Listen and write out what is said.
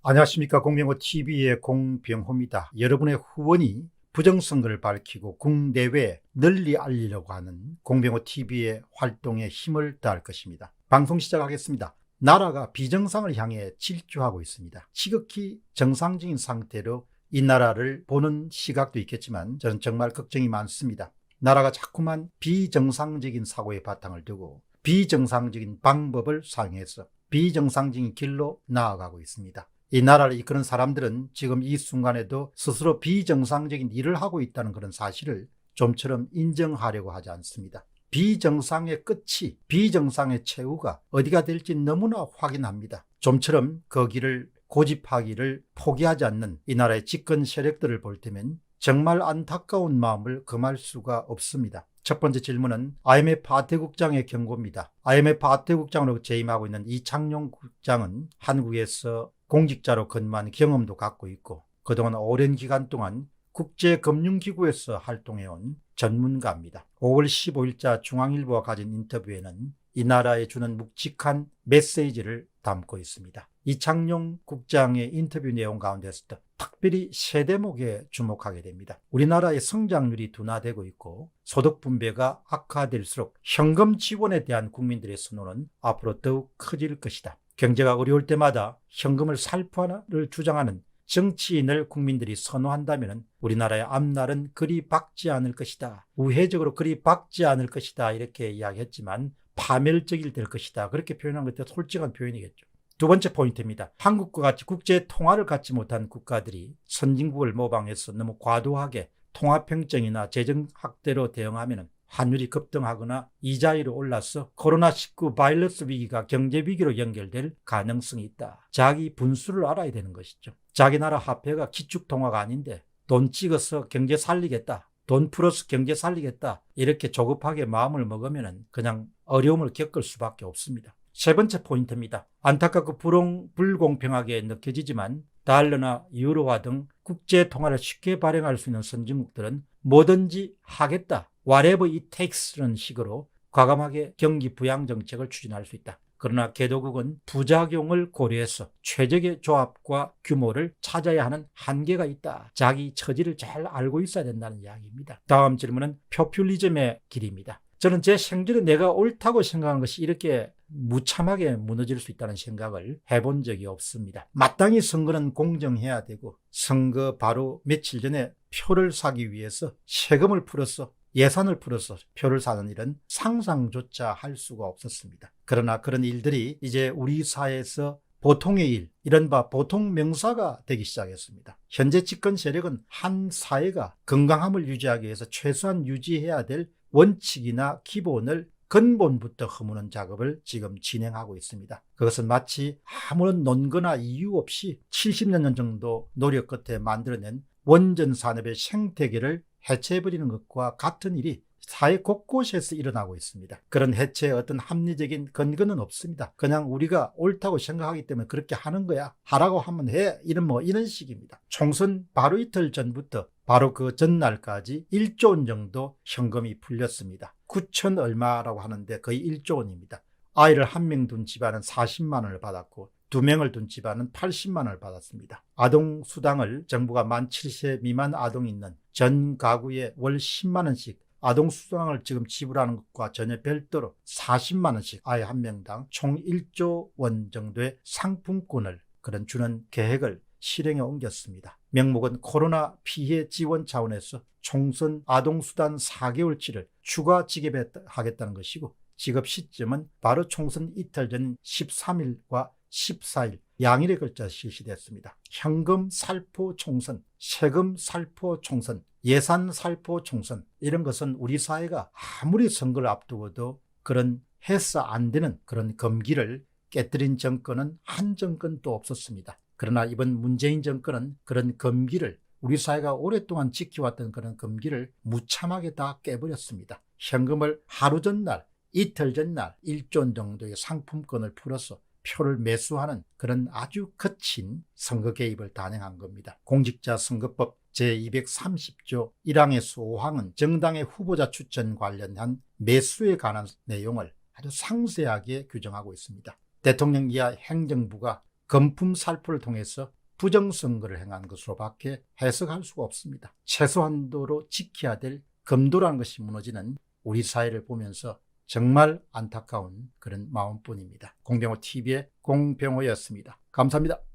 안녕하십니까. 공병호TV의 공병호입니다. 여러분의 후원이 부정선거를 밝히고 국내외 널리 알리려고 하는 공병호TV의 활동에 힘을 더할 것입니다. 방송 시작하겠습니다. 나라가 비정상을 향해 질주하고 있습니다. 지극히 정상적인 상태로 이 나라를 보는 시각도 있겠지만 저는 정말 걱정이 많습니다. 나라가 자꾸만 비정상적인 사고의 바탕을 두고 비정상적인 방법을 사용해서 비정상적인 길로 나아가고 있습니다. 이 나라를 이끄는 사람들은 지금 이 순간에도 스스로 비정상적인 일을 하고 있다는 그런 사실을 좀처럼 인정하려고 하지 않습니다. 비정상의 끝이, 비정상의 최후가 어디가 될지 너무나 확인합니다. 좀처럼 그 길을 고집하기를 포기하지 않는 이 나라의 집권 세력들을 볼 때면 정말 안타까운 마음을 금할 수가 없습니다. 첫 번째 질문은 IMF 아태국장의 경고입니다. IMF 아태국장으로 재임하고 있는 이창용 국장은 한국에서 공직자로 근무한 경험도 갖고 있고 그동안 오랜 기간 동안 국제금융기구에서 활동해온 전문가입니다. 5월 15일자 중앙일보와 가진 인터뷰에는 이 나라에 주는 묵직한 메시지를 담고 있습니다. 이창용 국장의 인터뷰 내용 가운데서도 특별히 세 대목에 주목하게 됩니다. 우리나라의 성장률이 둔화되고 있고 소득 분배가 악화될수록 현금 지원에 대한 국민들의 선호는 앞으로 더욱 커질 것이다. 경제가 어려울 때마다 현금을 살포를 주장하는 정치인을 국민들이 선호한다면 우리나라의 앞날은 그리 밝지 않을 것이다. 우회적으로 그리 밝지 않을 것이다. 이렇게 이야기했지만 파멸적일 될 것이다. 그렇게 표현한 것도 솔직한 표현이겠죠. 두 번째 포인트입니다. 한국과 같이 국제 통화를 갖지 못한 국가들이 선진국을 모방해서 너무 과도하게 통화평정이나 재정 확대로 대응하면 환율이 급등하거나 이자율이 올라서 코로나19 바이러스 위기가 경제 위기로 연결될 가능성이 있다. 자기 분수를 알아야 되는 것이죠. 자기 나라 화폐가 기축통화가 아닌데 돈 찍어서 경제 살리겠다. 돈 풀어서 경제 살리겠다. 이렇게 조급하게 마음을 먹으면 그냥 어려움을 겪을 수밖에 없습니다. 세 번째 포인트입니다. 안타깝고 불공평하게 느껴지지만 달러나 유로화 등 국제 통화를 쉽게 발행할 수 있는 선진국들은 뭐든지 하겠다. whatever it takes라는 식으로 과감하게 경기 부양 정책을 추진할 수 있다. 그러나 개도국은 부작용을 고려해서 최적의 조합과 규모를 찾아야 하는 한계가 있다. 자기 처지를 잘 알고 있어야 된다는 이야기입니다. 다음 질문은 포퓰리즘의 길입니다. 저는 제 생전에 내가 옳다고 생각한 것이 이렇게 무참하게 무너질 수 있다는 생각을 해본 적이 없습니다. 마땅히 선거는 공정해야 되고 선거 바로 며칠 전에 표를 사기 위해서 세금을 풀어서 예산을 풀어서 표를 사는 일은 상상조차 할 수가 없었습니다. 그러나 그런 일들이 이제 우리 사회에서 보통의 일, 이른바 보통 명사가 되기 시작했습니다. 현재 집권 세력은 한 사회가 건강함을 유지하기 위해서 최소한 유지해야 될 원칙이나 기본을 근본부터 허무는 작업을 지금 진행하고 있습니다. 그것은 마치 아무런 논거나 이유 없이 70년 정도 노력 끝에 만들어낸 원전 산업의 생태계를 해체해버리는 것과 같은 일이 사회 곳곳에서 일어나고 있습니다. 그런 해체의 어떤 합리적인 근거는 없습니다. 그냥 우리가 옳다고 생각하기 때문에 그렇게 하는 거야. 하라고 하면 해. 이런 식입니다. 총선 바로 이틀 전부터 바로 그 전날까지 1조 원 정도 현금이 풀렸습니다. 9천 얼마라고 하는데 거의 1조 원입니다. 아이를 한 명 둔 집안은 40만 원을 받았고 2명을 둔 집안은 80만 원을 받았습니다. 아동수당을 정부가 만 7세 미만 아동이 있는 전 가구에 월 10만 원씩 아동수당을 지금 지불하는 것과 전혀 별도로 40만 원씩 아이 한 명당 총 1조 원 정도의 상품권을 그런 주는 계획을 실행에 옮겼습니다. 명목은 코로나 피해 지원 차원에서 총선 아동수당 4개월치를 추가 지급하겠다는 것이고 지급 시점은 바로 총선 이틀 전 13일과 14일 양일에 걸쳐 실시됐습니다. 현금 살포 총선, 세금 살포 총선, 예산 살포 총선, 이런 것은 우리 사회가 아무리 선거를 앞두고도 그런 해서 안 되는 그런 검기를 깨뜨린 정권은 한 정권도 없었습니다. 그러나 이번 문재인 정권은 그런 검기를 우리 사회가 오랫동안 지켜왔던 그런 검기를 무참하게 다 깨버렸습니다. 현금을 하루 전날, 이틀 전날 1조 원 정도의 상품권을 풀어서 표를 매수하는 그런 아주 거친 선거 개입을 단행한 겁니다. 공직자 선거법 제230조 1항에서 5항은 정당의 후보자 추천 관련한 매수에 관한 내용을 아주 상세하게 규정하고 있습니다. 대통령 이하 행정부가 검품살포를 통해서 부정선거를 행한 것으로밖에 해석할 수가 없습니다. 최소한도로 지켜야 될 검도라는 것이 무너지는 우리 사회를 보면서 정말 안타까운 그런 마음뿐입니다. 공병호 TV의 공병호였습니다. 감사합니다.